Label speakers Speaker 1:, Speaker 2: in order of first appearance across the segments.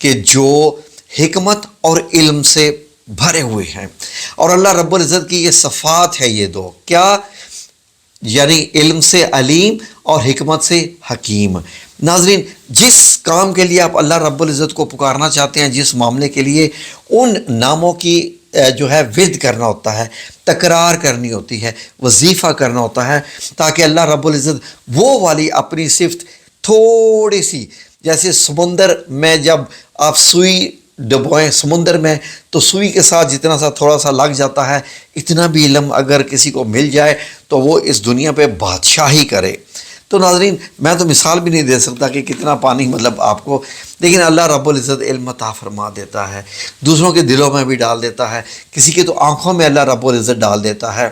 Speaker 1: کہ جو حکمت اور علم سے بھرے ہوئے ہیں. اور اللہ رب العزت کی یہ صفات ہے، یہ دو کیا، یعنی علم سے علیم اور حکمت سے حکیم. ناظرین، جس کام کے لیے آپ اللہ رب العزت کو پکارنا چاہتے ہیں، جس معاملے کے لیے، ان ناموں کی جو ہے ورد کرنا ہوتا ہے، تکرار کرنی ہوتی ہے، وظیفہ کرنا ہوتا ہے، تاکہ اللہ رب العزت وہ والی اپنی صفت تھوڑی سی، جیسے سمندر میں جب آپ سوئی ڈبوئیں سمندر میں، تو سوئی کے ساتھ جتنا سا تھوڑا سا لگ جاتا ہے، اتنا بھی علم اگر کسی کو مل جائے تو وہ اس دنیا پہ بادشاہی کرے. تو ناظرین، میں تو مثال بھی نہیں دے سکتا کہ کتنا پانی مطلب آپ کو، لیکن اللہ رب العزت علم عطا فرما دیتا ہے، دوسروں کے دلوں میں بھی ڈال دیتا ہے، کسی کے تو آنکھوں میں اللہ رب العزت ڈال دیتا ہے.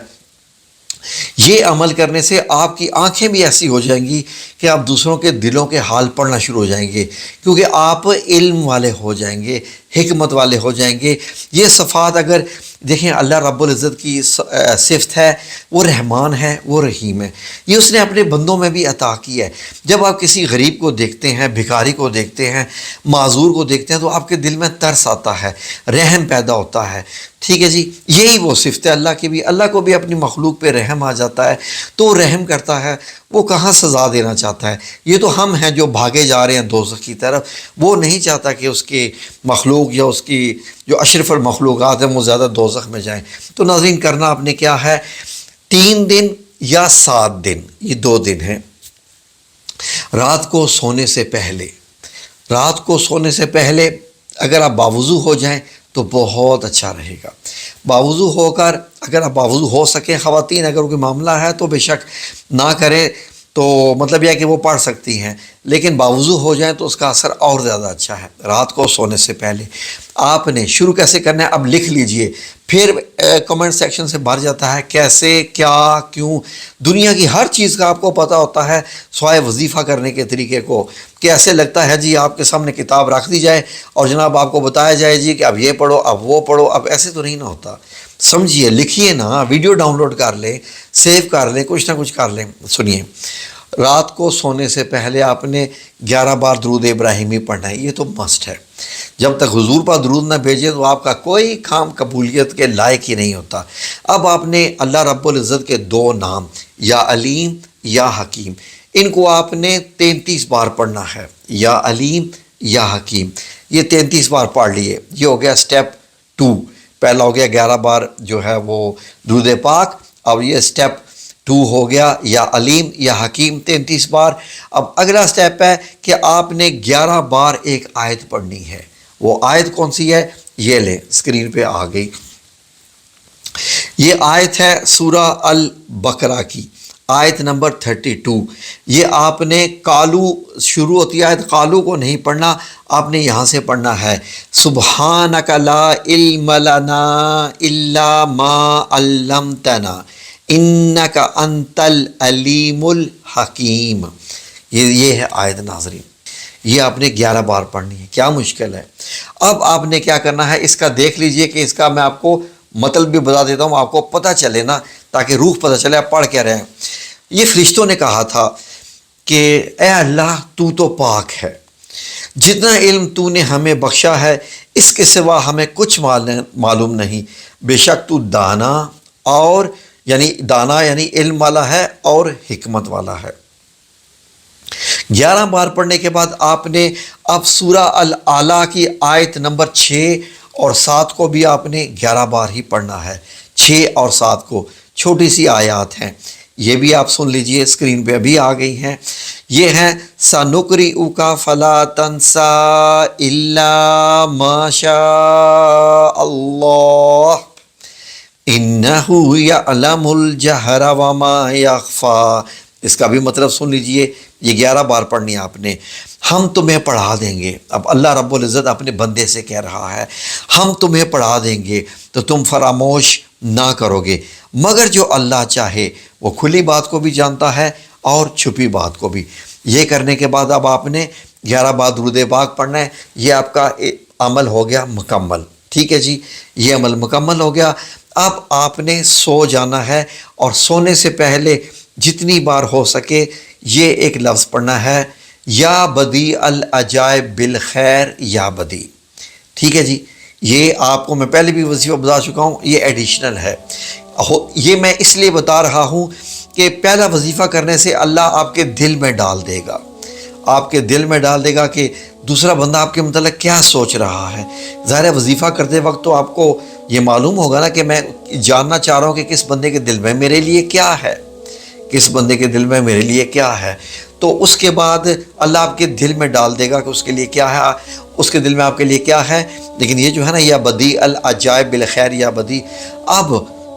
Speaker 1: یہ عمل کرنے سے آپ کی آنکھیں بھی ایسی ہو جائیں گی کہ آپ دوسروں کے دلوں کے حال پڑھنا شروع ہو جائیں گے، کیونکہ آپ علم والے ہو جائیں گے، حکمت والے ہو جائیں گے. یہ صفات اگر دیکھیں، اللہ رب العزت کی صفت ہے، وہ رحمان ہے، وہ رحیم ہے. یہ اس نے اپنے بندوں میں بھی عطا کی ہے. جب آپ کسی غریب کو دیکھتے ہیں، بھکاری کو دیکھتے ہیں، معذور کو دیکھتے ہیں، تو آپ کے دل میں ترس آتا ہے، رحم پیدا ہوتا ہے. ٹھیک ہے جی، یہی وہ صفت ہے اللہ کی بھی. اللہ کو بھی اپنی مخلوق پہ رحم آ جاتا ہے تو وہ رحم کرتا ہے. وہ کہاں سزا دینا چاہتا ہے؟ یہ تو ہم ہیں جو بھاگے جا رہے ہیں دوزخ کی طرف. وہ نہیں چاہتا کہ اس کی مخلوق یا اس کی جو اشرف المخلوقات ہیں وہ زیادہ دوزخ میں جائیں. تو ناظرین، کرنا آپ نے کیا ہے، 3 دن یا 7 دن، یہ 2 دن ہیں. رات کو سونے سے پہلے، رات کو سونے سے پہلے اگر آپ باوضو ہو جائیں تو بہت اچھا رہے گا. باوضو ہو کر، اگر آپ باوضو ہو سکیں، خواتین اگر کوئی معاملہ ہے تو بے شک نہ کریں، تو مطلب یہ ہے کہ وہ پڑھ سکتی ہیں، لیکن باوضو ہو جائیں تو اس کا اثر اور زیادہ اچھا ہے. رات کو سونے سے پہلے آپ نے شروع کیسے کرنا ہے، اب لکھ لیجئے. پھر کمنٹ سیکشن سے بھر جاتا ہے کیسے، کیا، کیوں. دنیا کی ہر چیز کا آپ کو پتہ ہوتا ہے، سوائے وظیفہ کرنے کے طریقے کو. کہ ایسے لگتا ہے جی آپ کے سامنے کتاب رکھ دی جائے اور جناب آپ کو بتایا جائے جی کہ اب یہ پڑھو، اب وہ پڑھو. اب ایسے تو نہیں نہ ہوتا. سمجھیے، لکھیے نا، ویڈیو ڈاؤن لوڈ کر لیں، سیو کر لیں، کچھ نہ کچھ کر لیں. سنیے، رات کو سونے سے پہلے آپ نے 11 بار درود ابراہیمی پڑھنا ہے. یہ تو مسٹ ہے. جب تک حضور پر درود نہ بھیجیں تو آپ کا کوئی کام قبولیت کے لائق ہی نہیں ہوتا. اب آپ نے اللہ رب العزت کے 2 نام، یا علیم یا حکیم، ان کو آپ نے 33 بار پڑھنا ہے. یا علیم یا حکیم، یہ 33 بار پڑھ لیے. یہ ہو گیا سٹیپ 2. پہلا ہو گیا 11 بار جو ہے وہ درود پاک. اب یہ سٹیپ 2 ہو گیا یا علیم یا حکیم 33 بار. اب اگلا سٹیپ ہے کہ آپ نے 11 بار ایک آیت پڑھنی ہے. وہ آیت کون سی ہے؟ یہ لیں، اسکرین پہ آ گئی. یہ آیت ہے سورہ البقرہ کی، آیت نمبر 32. یہ آپ نے قالو شروع ہوتی ہے آیت، قالو کو نہیں پڑھنا، آپ نے یہاں سے پڑھنا ہے. سبحانک لا علم لنا الا ما علمتنا انک انت العلیم الحکیم. یہ ہے آیت. ناظرین، یہ آپ نے 11 بار پڑھنی ہے. کیا مشکل ہے؟ اب آپ نے کیا کرنا ہے، اس کا دیکھ لیجئے کہ اس کا میں آپ کو مطلب بھی بتا دیتا ہوں، آپ کو پتہ چلے نا، تاکہ روح پتہ چلے آپ پڑھ کیا رہے ہیں. یہ فرشتوں نے کہا تھا کہ اے اللہ، تو تو پاک ہے، جتنا علم تو نے ہمیں بخشا ہے اس کے سوا ہمیں کچھ معلوم نہیں. بے شک تو دانا، اور یعنی دانا یعنی علم والا ہے اور حکمت والا ہے. 11 بار پڑھنے کے بعد آپ نے اب سورہ الاعلیٰ کی آیت نمبر 6 اور 7 کو بھی آپ نے 11 بار ہی پڑھنا ہے. 6 اور 7 کو چھوٹی سی آیات ہیں، یہ بھی آپ سن لیجئے، اسکرین پہ ابھی آ گئی ہیں. یہ ہیں سَنُقْرِئُكَ فَلَا تَنْسَىٰ إِلَّا مَا شَاءَ اللَّهُ إِنَّهُ يَعْلَمُ الْجَهْرَ وَمَا يَخْفَىٰ. اس کا بھی مطلب سن لیجئے. یہ 11 بار پڑھنی ہے آپ نے. ہم تمہیں پڑھا دیں گے. اب اللہ رب العزت اپنے بندے سے کہہ رہا ہے، ہم تمہیں پڑھا دیں گے تو تم فراموش نہ کرو گے، مگر جو اللہ چاہے وہ کھلی بات کو بھی جانتا ہے اور چھپی بات کو بھی. یہ کرنے کے بعد اب آپ نے 11 بار درود پاک پڑھنا ہے. یہ آپ کا عمل ہو گیا مکمل. ٹھیک ہے جی، یہ عمل مکمل ہو گیا. اب آپ نے سو جانا ہے، اور سونے سے پہلے جتنی بار ہو سکے یہ ایک لفظ پڑھنا ہے، یا بدی العجائب بالخیر یا بدی. ٹھیک ہے جی، یہ آپ کو میں پہلے بھی وظیفہ بتا چکا ہوں، یہ ایڈیشنل ہے. یہ میں اس لیے بتا رہا ہوں کہ پہلا وظیفہ کرنے سے اللہ آپ کے دل میں ڈال دے گا، آپ کے دل میں ڈال دے گا کہ دوسرا بندہ آپ کے متعلق کیا سوچ رہا ہے. ظاہر وظیفہ کرتے وقت تو آپ کو یہ معلوم ہوگا نا کہ میں جاننا چاہ رہا ہوں کہ کس بندے کے دل میں میرے لیے کیا ہے، کس بندے کے دل میں میرے لیے کیا ہے. تو اس کے بعد اللہ آپ کے دل میں ڈال دے گا کہ اس کے لیے کیا ہے، اس کے دل میں آپ کے لیے کیا ہے. لیکن یہ جو ہے نا یا بدی العجائب بالخیر یا بدی، اب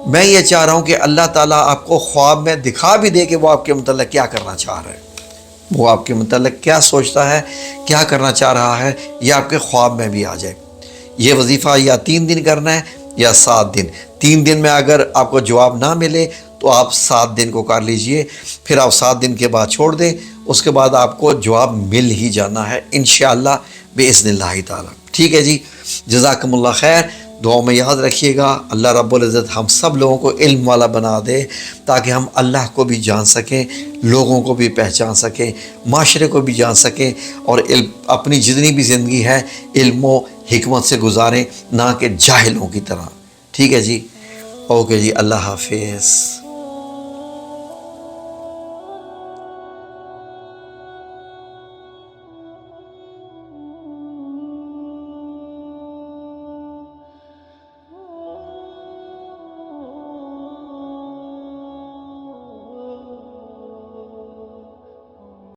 Speaker 1: میں یہ چاہ رہا ہوں کہ اللہ تعالیٰ آپ کو خواب میں دکھا بھی دے کہ وہ آپ کے متعلق کیا کرنا چاہ رہا ہے، وہ آپ کے متعلق کیا سوچتا ہے، کیا کرنا چاہ رہا ہے، یہ آپ کے خواب میں بھی آ جائے. یہ وظیفہ یا 3 دن کرنا ہے یا 7 دن. 3 دن میں اگر آپ کو جواب نہ ملے تو آپ 7 دن کو کر لیجئے، پھر آپ 7 دن کے بعد چھوڑ دیں، اس کے بعد آپ کو جواب مل ہی جانا ہے انشاءاللہ بإذن اللہ تعالیٰ. ٹھیک ہے جی، جزاکم اللہ خیر. دعاؤں میں یاد رکھیے گا، اللہ رب العزت ہم سب لوگوں کو علم والا بنا دے تاکہ ہم اللہ کو بھی جان سکیں، لوگوں کو بھی پہچان سکیں، معاشرے کو بھی جان سکیں، اور اپنی جتنی بھی زندگی ہے علم و حکمت سے گزاریں، نہ کہ جاہلوں کی طرح. ٹھیک ہے جی، اوکے جی، اللہ حافظ.